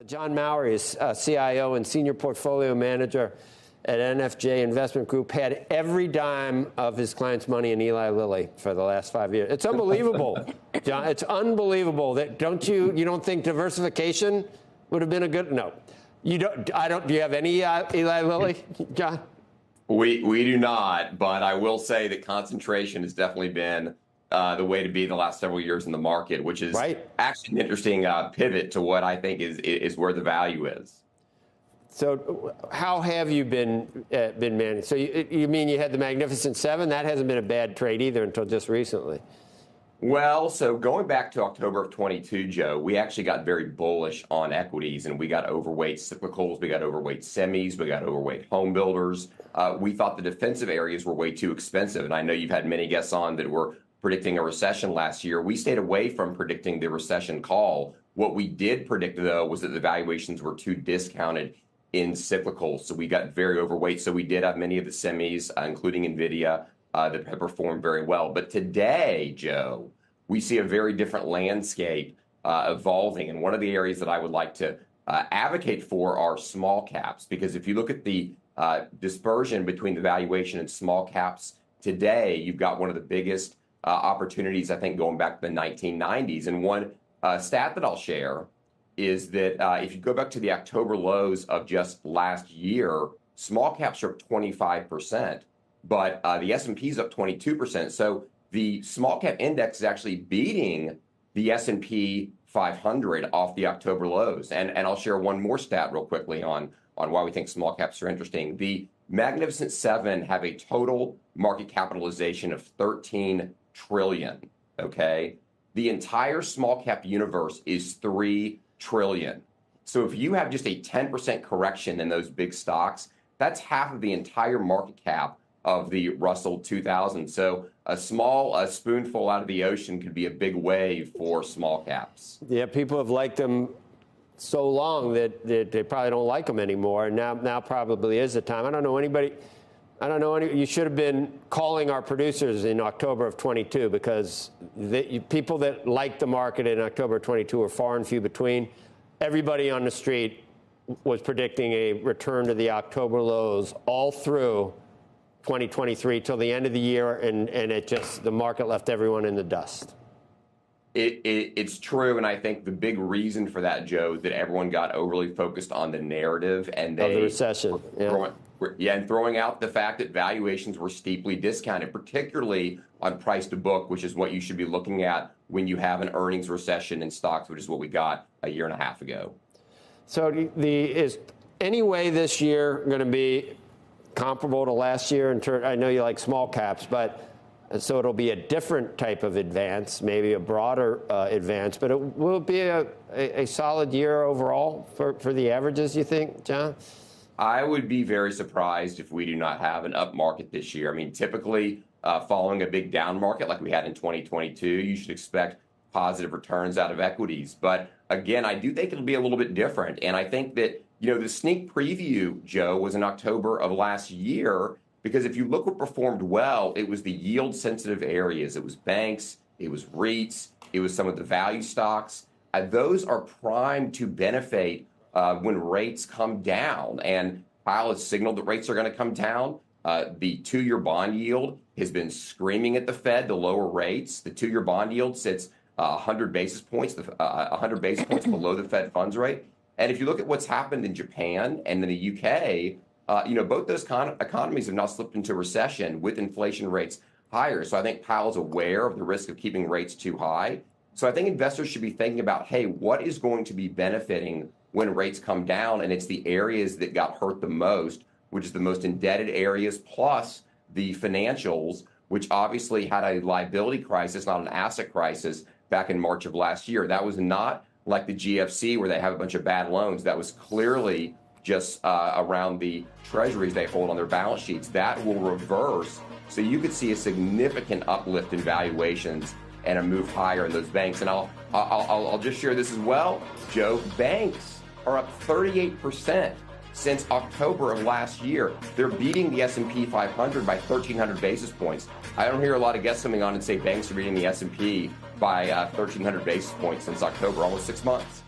John Mowrey is CIO and Senior Portfolio Manager at NFJ Investment Group, had every dime of his clients' money in Eli Lilly for the last 5 years. It's unbelievable, John. It's unbelievable. That you don't think diversification would have been a good? No, you don't. Do you have any Eli Lilly, John? We do not, but I will say that concentration has definitely been the way to be the last several years in the market, which is actually an interesting pivot to what I think is where the value is. So how have you been managed? So you mean you had the Magnificent Seven? That hasn't been a bad trade either until just recently. Well, so going back to October of 22, Joe, we actually got very bullish on equities, and we got overweight cyclicals, we got overweight semis, we got overweight home builders. We thought the defensive areas were way too expensive, and I know you've had many guests on that were predicting a recession last year. We stayed away from predicting the recession call. What we did predict, though, was that the valuations were too discounted in cyclicals, so we got very overweight. So we did have many of the semis, including NVIDIA, that have performed very well. But today, Joe, we see a very different landscape evolving. And one of the areas that I would like to advocate for are small caps, because if you look at the dispersion between the valuation and small caps today, you've got one of the biggest opportunities, I think, going back to the 1990s. And one stat that I'll share is that if you go back to the October lows of just last year, small caps are up 25%, but the S&P is up 22%. So the small cap index is actually beating the S&P 500 off the October lows. And I'll share one more stat real quickly on why we think small caps are interesting. The Magnificent Seven have a total market capitalization of 13 trillion, okay? The entire small cap universe is 3 trillion. So if you have just a 10% correction in those big stocks, that's half of the entire market cap of the Russell 2000. So a spoonful out of the ocean could be a big wave for small caps. Yeah, people have liked them so long that they probably don't like them anymore. And now probably is the time. I don't know anybody. You should have been calling our producers in October of 22, because people that liked the market in October of 22 are far and few between. Everybody on the street was predicting a return to the October lows all through 2023 till the end of the year, and the market left everyone in the dust. It's true, and I think the big reason for that, Joe, is that everyone got overly focused on the narrative and of the recession. And throwing out the fact that valuations were steeply discounted, particularly on price to book, which is what you should be looking at when you have an earnings recession in stocks, which is what we got a year and a half ago. So is any way this year going to be comparable to last year? I know you like small caps, but so it'll be a different type of advance, maybe a broader advance, but it will be a solid year overall for the averages, you think, John? I would be very surprised if we do not have an up market this year. I mean, typically, following a big down market like we had in 2022, you should expect positive returns out of equities. But again, I do think it'll be a little bit different. And I think that, the sneak preview, Joe, was in October of last year, because if you look what performed well, it was the yield-sensitive areas. It was banks, it was REITs, it was some of the value stocks. Those are primed to benefit when rates come down. And Powell has signaled that rates are going to come down. The two-year bond yield has been screaming at the Fed, the lower rates. The two-year bond yield sits 100 basis points below the Fed funds rate. And if you look at what's happened in Japan and in the UK, both those economies have now slipped into recession with inflation rates higher. So I think Powell's aware of the risk of keeping rates too high. So I think investors should be thinking about, hey, what is going to be benefiting when rates come down? And it's the areas that got hurt the most, which is the most indebted areas, plus the financials, which obviously had a liability crisis, not an asset crisis, back in March of last year. That was not like the GFC where they have a bunch of bad loans. That was clearly just around the treasuries they hold on their balance sheets. That will reverse. So you could see a significant uplift in valuations and a move higher in those banks. And I'll just share this as well, Joe. Banks are up 38% since October of last year. They're beating the S&P 500 by 1,300 basis points. I don't hear a lot of guests coming on and say banks are beating the S&P by 1,300 basis points since October, almost 6 months.